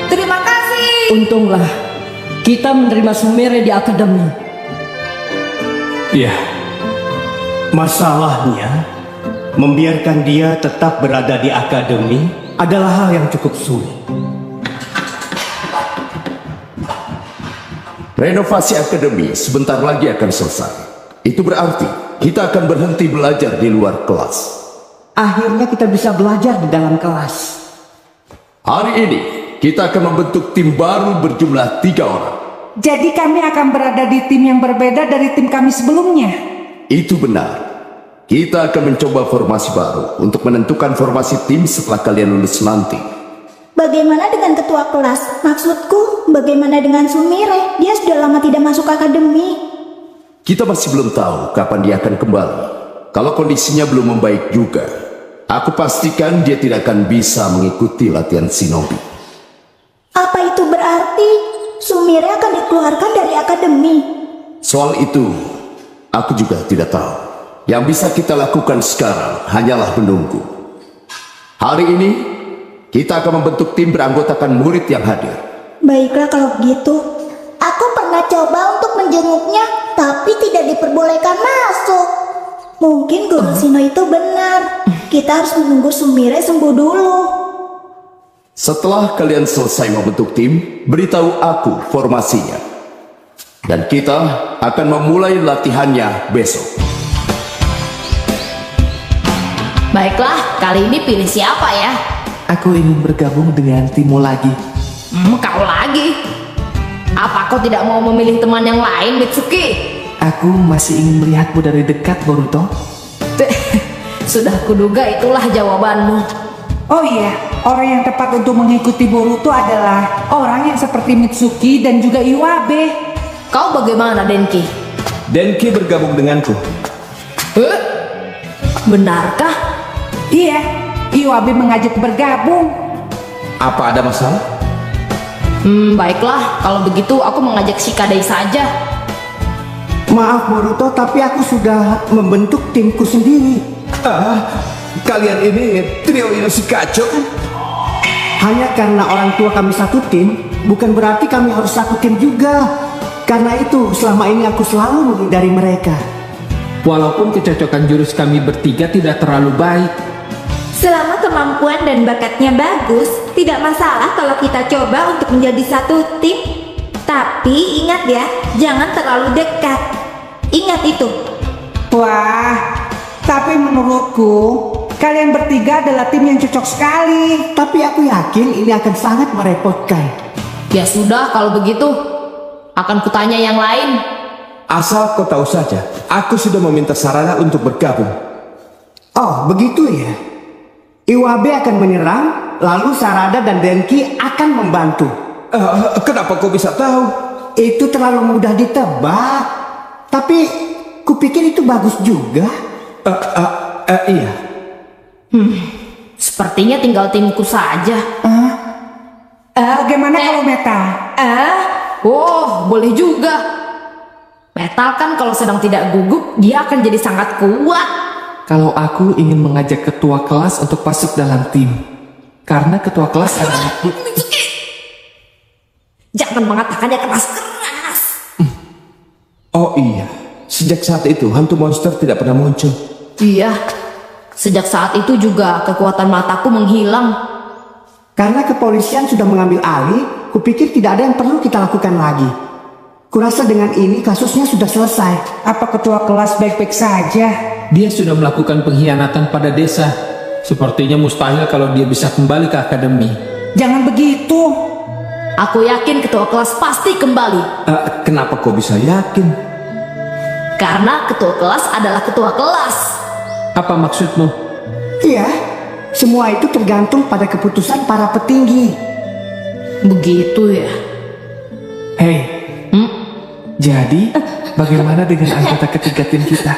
Terima kasih. Untunglah kita menerima Sumire di akademi. Iya. Masalahnya, membiarkan dia tetap berada di akademi adalah hal yang cukup sulit. Renovasi akademi sebentar lagi akan selesai. Itu berarti kita akan berhenti belajar di luar kelas. Akhirnya kita bisa belajar di dalam kelas. Hari ini kita akan membentuk tim baru berjumlah 3 orang. Jadi kami akan berada di tim yang berbeda dari tim kami sebelumnya. Itu benar. Kita akan mencoba formasi baru untuk menentukan formasi tim setelah kalian lulus nanti. Bagaimana dengan ketua kelas? Maksudku, bagaimana dengan Sumire? Dia sudah lama tidak masuk akademi. Kita masih belum tahu kapan dia akan kembali. Kalau kondisinya belum membaik juga, aku pastikan dia tidak akan bisa mengikuti latihan shinobi. Apa itu berarti? Sumire akan dikeluarkan dari akademi? Soal itu, aku juga tidak tahu. Yang bisa kita lakukan sekarang hanyalah menunggu. Hari ini, kita akan membentuk tim beranggotakan murid yang hadir. Baiklah kalau begitu. Aku pernah coba untuk menjenguknya, tapi tidak diperbolehkan masuk. Mungkin Guru Shino itu benar. Kita harus menunggu Sumire sembuh dulu. Setelah kalian selesai membentuk tim, beritahu aku formasinya. Dan kita akan memulai latihannya besok. Baiklah, kali ini pilih siapa ya? Aku ingin bergabung dengan timmu lagi. Kau lagi? Apa kau tidak mau memilih teman yang lain, Mitsuki? Aku masih ingin melihatmu dari dekat, Boruto. Sudah kuduga itulah jawabanmu. Oh iya, orang yang tepat untuk mengikuti Boruto adalah orang yang seperti Mitsuki dan juga Iwabe. Kau bagaimana, Denki? Denki bergabung denganku. Benarkah? Iya, Iwabe mengajak bergabung. Apa ada masalah? Baiklah, kalau begitu aku mengajak Shikadai saja. Maaf Boruto, tapi aku sudah membentuk timku sendiri. Kalian ini trio ilusi kacau. Hanya karena orang tua kami satu tim, bukan berarti kami harus satu tim juga. Karena itu, selama ini aku selalu menghindari mereka. Walaupun kecocokan jurus kami bertiga tidak terlalu baik. Selama kemampuan dan bakatnya bagus, tidak masalah kalau kita coba untuk menjadi satu tim. Tapi ingat ya, jangan terlalu dekat. Ingat itu. Wah, tapi menurutku kalian bertiga adalah tim yang cocok sekali. Tapi aku yakin ini akan sangat merepotkan. Ya sudah, kalau begitu akan kutanya yang lain. Asal kau tahu saja, aku sudah meminta Sarada untuk bergabung. Oh, begitu ya. Iwabe akan menyerang, lalu Sarada dan Denki akan membantu. Kenapa kau bisa tahu? Itu terlalu mudah ditebak. Tapi kupikir itu bagus juga. Iya. Sepertinya tinggal timku saja. Bagaimana kalau Meta? Oh, boleh juga. Metal kan kalau sedang tidak gugup, dia akan jadi sangat kuat. Kalau aku ingin mengajak ketua kelas untuk masuk dalam tim. Karena ketua kelas adalah... Jangan mengatakannya keras-keras. Oh iya, sejak saat itu hantu monster tidak pernah muncul. Iya, sejak saat itu juga kekuatan mataku menghilang. Karena kepolisian sudah mengambil alih, kupikir tidak ada yang perlu kita lakukan lagi. Kurasa dengan ini kasusnya sudah selesai. Apa ketua kelas baik-baik saja? Dia sudah melakukan pengkhianatan pada desa. Sepertinya mustahil kalau dia bisa kembali ke akademi. Jangan begitu. Aku yakin ketua kelas pasti kembali. Kenapa kau bisa yakin? Karena ketua kelas adalah ketua kelas. Apa maksudmu? Iya, semua itu tergantung pada keputusan para petinggi. Begitu ya. Hei, jadi bagaimana dengan anggota ketiga tim kita?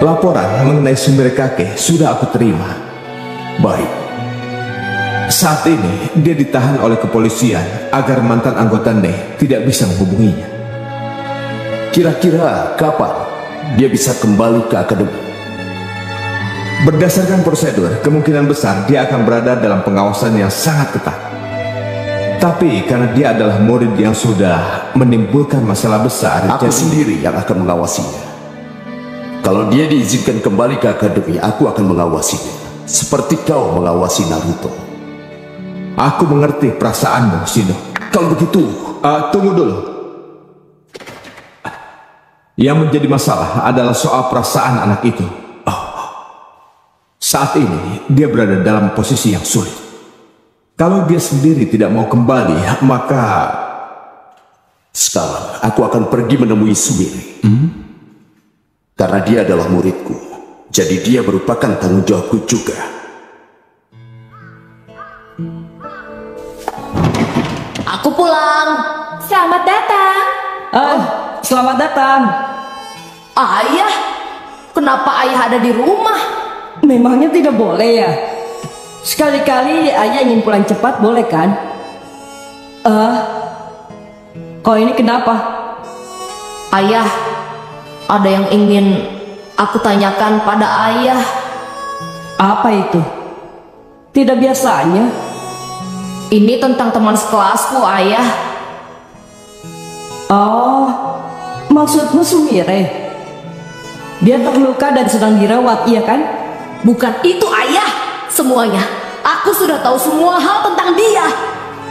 Laporan mengenai Sumire Kake sudah aku terima. Baik. Saat ini dia ditahan oleh kepolisian agar mantan anggota NE tidak bisa menghubunginya. Kira-kira kapan dia bisa kembali ke akademi? Berdasarkan prosedur, kemungkinan besar dia akan berada dalam pengawasan yang sangat ketat. Tapi karena dia adalah murid yang sudah menimbulkan masalah besar, aku sendiri yang akan mengawasinya. Kalau dia diizinkan kembali ke akademi, aku akan mengawasinya. Seperti kau mengawasi Naruto. Aku mengerti perasaanmu, Shino. Kalau begitu, tunggu dulu. Yang menjadi masalah adalah soal perasaan anak itu. Saat ini dia berada dalam posisi yang sulit. Kalau dia sendiri tidak mau kembali, maka sekarang aku akan pergi menemui Sumire. Karena dia adalah muridku, jadi dia merupakan tanggung jawabku juga. Aku pulang. Selamat datang. Selamat datang. Ayah, kenapa ayah ada di rumah? Memangnya tidak boleh ya? Sekali-kali ayah ingin pulang cepat, boleh kan? Kau ini kenapa? Ayah, ada yang ingin aku tanyakan pada ayah. Apa itu? Tidak biasanya. Ini tentang teman sekelasku, ayah. Oh, maksudmu Sumire? Dia terluka dan sedang dirawat, iya kan? Bukan itu, ayah. Semuanya. Aku sudah tahu semua hal tentang dia.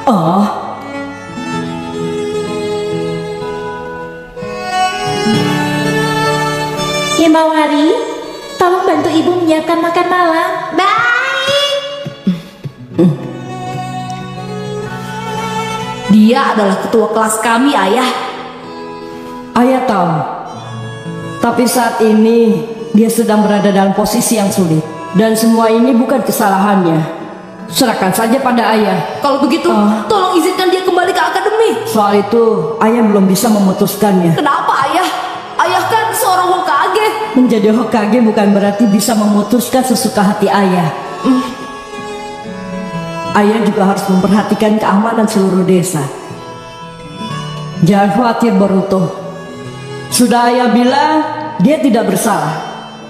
Oh. Himawari, tolong bantu ibu menyiapkan makan malam. Baik. Dia adalah ketua kelas kami, ayah. Ayah tahu. Tapi saat ini dia sedang berada dalam posisi yang sulit. Dan semua ini bukan kesalahannya. Serahkan saja pada ayah. Kalau begitu, tolong izinkan dia kembali ke akademi. Soal itu, ayah belum bisa memutuskannya. Kenapa, ayah? Ayah kan seorang Hokage. Menjadi Hokage bukan berarti bisa memutuskan sesuka hati ayah. Ayah juga harus memperhatikan keamanan seluruh desa. Jangan khawatir, Boruto. Sudah ayah bilang, dia tidak bersalah.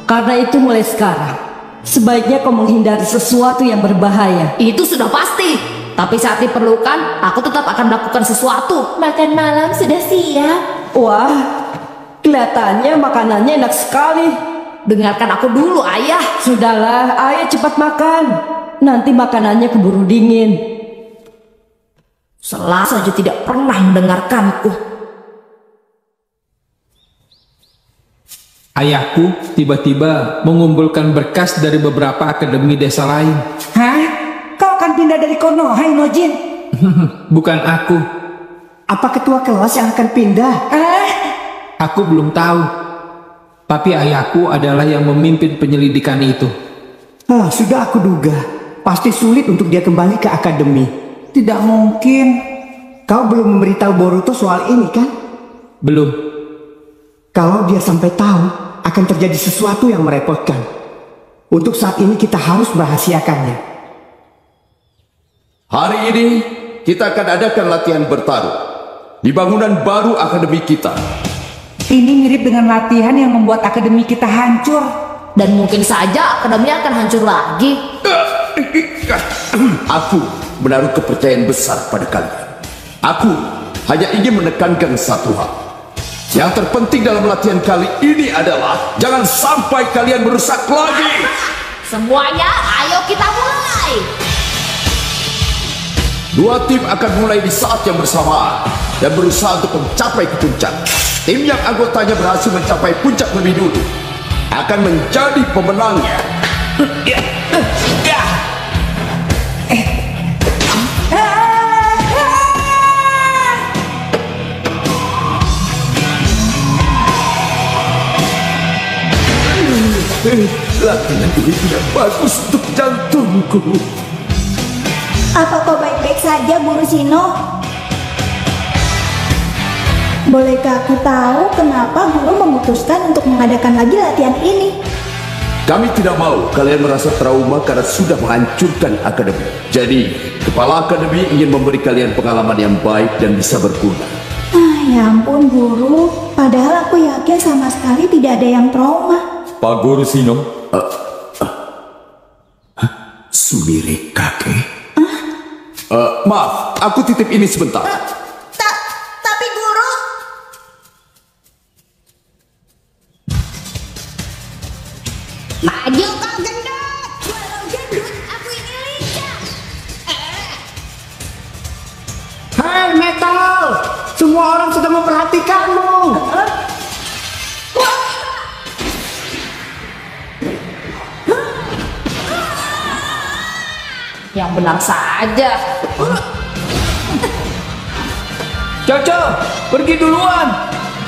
Karena itu mulai sekarang, sebaiknya kau menghindari sesuatu yang berbahaya. Itu sudah pasti. Tapi saat diperlukan, aku tetap akan melakukan sesuatu. Makan malam sudah siap. Wah, kelihatannya makanannya enak sekali. Dengarkan aku dulu, ayah. Sudahlah, ayah cepat makan. Nanti makanannya keburu dingin. Selalu saja tidak pernah mendengarkanku. Ayahku tiba-tiba mengumpulkan berkas dari beberapa akademi desa lain. Hah? Kau akan pindah dari Konoha, Inojin? Bukan aku. Apa ketua kelas yang akan pindah? Aku belum tahu. Tapi ayahku adalah yang memimpin penyelidikan itu. Sudah aku duga. Pasti sulit untuk dia kembali ke akademi. Tidak mungkin. Kau belum memberitahu Boruto soal ini kan? Belum. Kalau dia sampai tahu, akan terjadi sesuatu yang merepotkan. Untuk saat ini kita harus merahasiakannya. Hari ini kita akan adakan latihan bertarung di bangunan baru akademi kita. Ini mirip dengan latihan yang membuat akademi kita hancur. Dan mungkin saja akademi akan hancur lagi. Aku menaruh kepercayaan besar pada kalian. Aku hanya ingin menekankan satu hal. Yang terpenting dalam latihan kali ini adalah jangan sampai kalian merusak lagi. Semuanya, ayo kita mulai. Dua tim akan mulai di saat yang bersamaan dan berusaha untuk mencapai ke puncak. Tim yang anggotanya berhasil mencapai puncak lebih dulu akan menjadi pemenangnya. Latihan ini tidak bagus untuk jantungku. Apa kau baik-baik saja, Guru Shino? Bolehkah aku tahu kenapa guru memutuskan untuk mengadakan lagi latihan ini? Kami tidak mau kalian merasa trauma karena sudah menghancurkan akademi. Jadi, kepala akademi ingin memberi kalian pengalaman yang baik dan bisa berguna. Ya ampun, Guru. Padahal aku yakin sama sekali tidak ada yang trauma. Pak Guru Shino. Sumire kakek? Maaf, aku titip ini sebentar. Tapi Guru... Maju kau gendut. Walau gendut, aku ini lincah. Hei Metal, semua orang sudah memperhatikanmu. Yang benar saja. Coco, pergi duluan.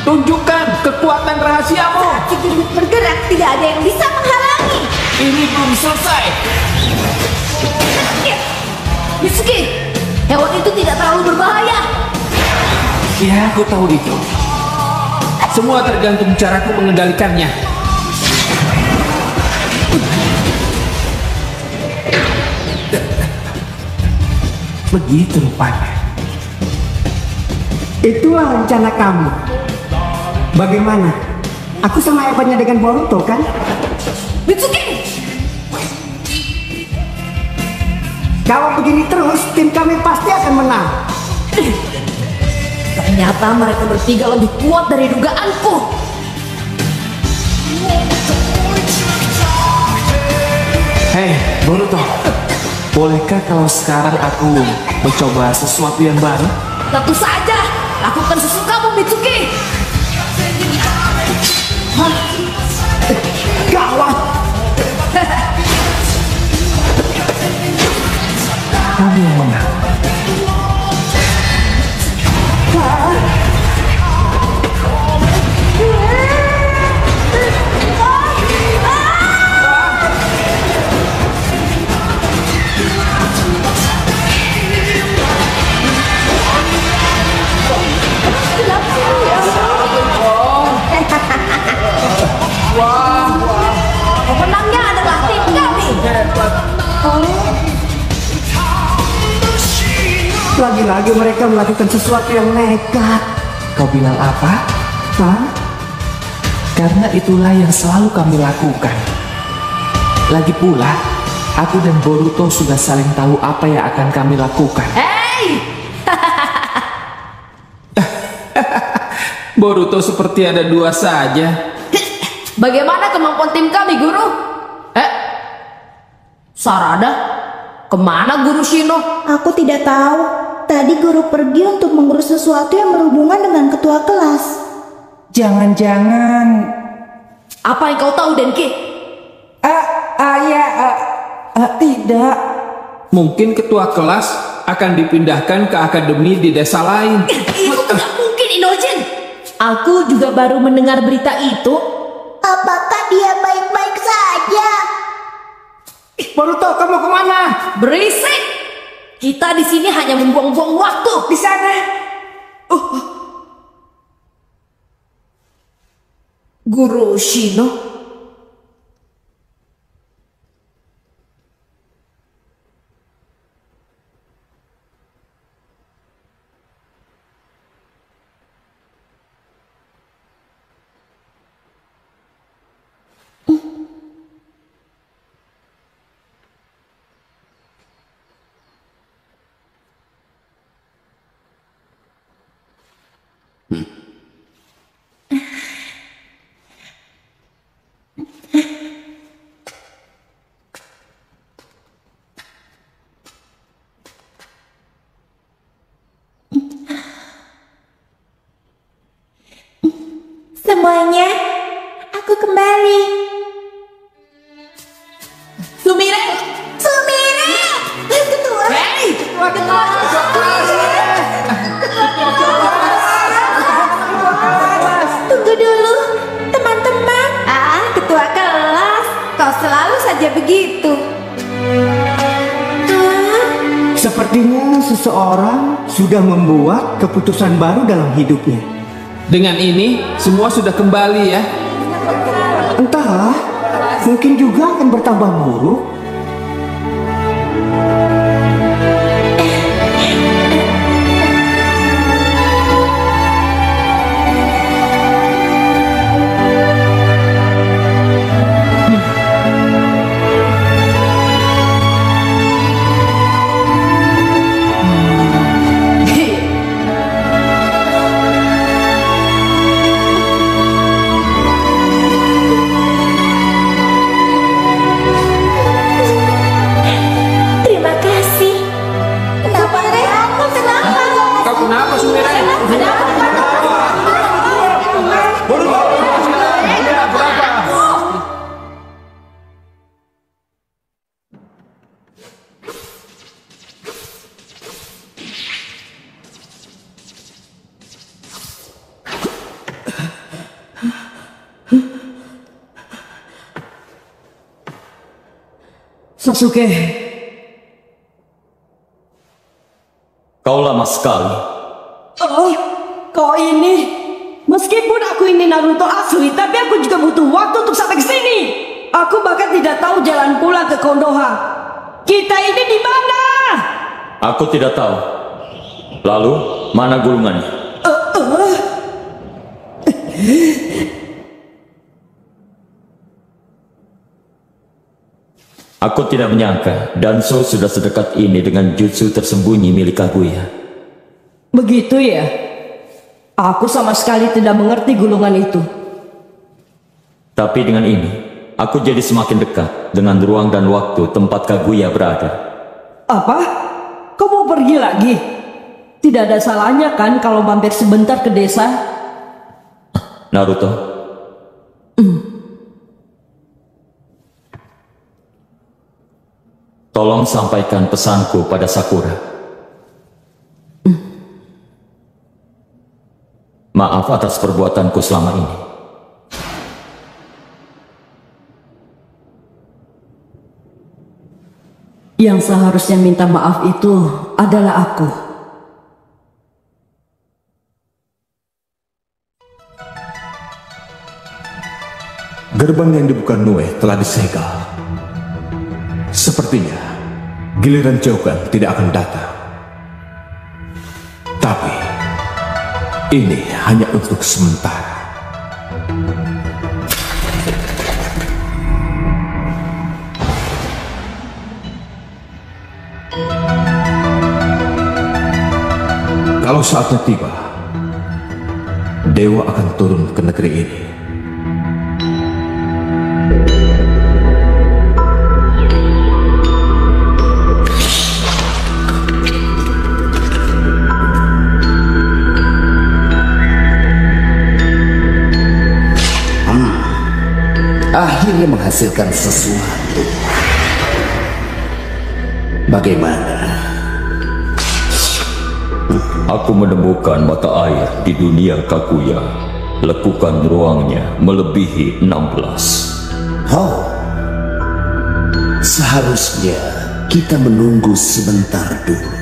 Tunjukkan kekuatan rahasiamu. Saat si gendut bergerak, tidak ada yang bisa menghalangi. Ini belum selesai. Mitsuki, hewan itu tidak terlalu berbahaya. Ya, aku tahu itu. Semua tergantung caraku mengendalikannya. Begitu rupanya. Itulah rencana kamu. Bagaimana? Aku sama hebatnya dengan Boruto kan? Mitsuki! Kalau begini terus, tim kami pasti akan menang. Ternyata mereka bertiga lebih kuat dari dugaanku. Hei, Boruto. Bolehkah kalau sekarang aku mencoba sesuatu yang baru? Tentu saja, lakukan sesukamu, Mitsuki. Gawat! Kamu yang menang. Pemenangnya adalah tim kami. Lagi-lagi mereka melakukan sesuatu yang nekat. Kau bilang apa? Hah? Karena itulah yang selalu kami lakukan. Lagi pula, aku dan Boruto sudah saling tahu apa yang akan kami lakukan. Hei! Boruto seperti ada dua saja. Bagaimana kemampuan tim kami, Guru? Sarada? Kemana Guru Shino? Aku tidak tahu. Tadi guru pergi untuk mengurus sesuatu yang berhubungan dengan ketua kelas. Jangan-jangan... Apa yang kau tahu, Denki? Tidak. Mungkin ketua kelas akan dipindahkan ke akademi di desa lain. Itu tidak mungkin, Inojin. Aku juga baru mendengar berita itu. Apakah dia baik-baik saja? Boruto, kamu kemana? Berisik! Kita di sini hanya membuang-buang waktu. Di sana. Guru Shino? Semuanya, aku kembali. Sumire! Sumire! Ketua! Hei! Tunggu dulu, teman-teman. Ketua kelas, kau selalu saja begitu. Sepertinya seseorang sudah membuat keputusan baru dalam hidupnya. Dengan ini, semua sudah kembali ya. Entahlah, mungkin juga akan bertambah buruk. Sasuke, kau lama sekali. oh, kau ini. Meskipun aku ini Naruto asli, tapi aku juga butuh waktu untuk sampai ke sini. Aku bahkan tidak tahu jalan pulang ke Konoha. Kita ini di mana? Aku tidak tahu. Lalu, mana gulungannya? Aku tidak menyangka Danzo sudah sedekat ini dengan jutsu tersembunyi milik Kaguya. Begitu ya? Aku sama sekali tidak mengerti gulungan itu. Tapi dengan ini, aku jadi semakin dekat dengan ruang dan waktu tempat Kaguya berada. Apa? Kau mau pergi lagi? Tidak ada salahnya kan kalau mampir sebentar ke desa? Naruto. Tolong sampaikan pesanku pada Sakura. Maaf atas perbuatanku selama ini. Yang seharusnya minta maaf itu adalah aku. Gerbang yang dibuka Nue telah disegel. Sepertinya giliran Chogan tidak akan datang. Tapi ini hanya untuk sementara. Kalau saatnya tiba, Dewa akan turun ke negeri ini. Akhirnya menghasilkan sesuatu. Bagaimana? Aku menemukan mata air di dunia Kaguya. Lekukan ruangnya melebihi 16. Oh, seharusnya kita menunggu sebentar dulu.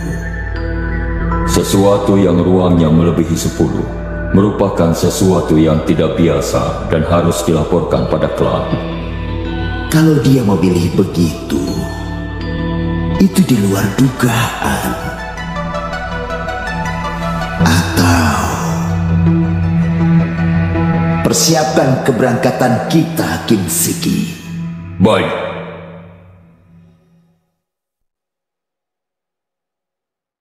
Sesuatu yang ruangnya melebihi 10 merupakan sesuatu yang tidak biasa dan harus dilaporkan pada klan. Kalau dia memilih begitu, itu di luar dugaan. Atau persiapkan keberangkatan kita, Kinshiki. Baik.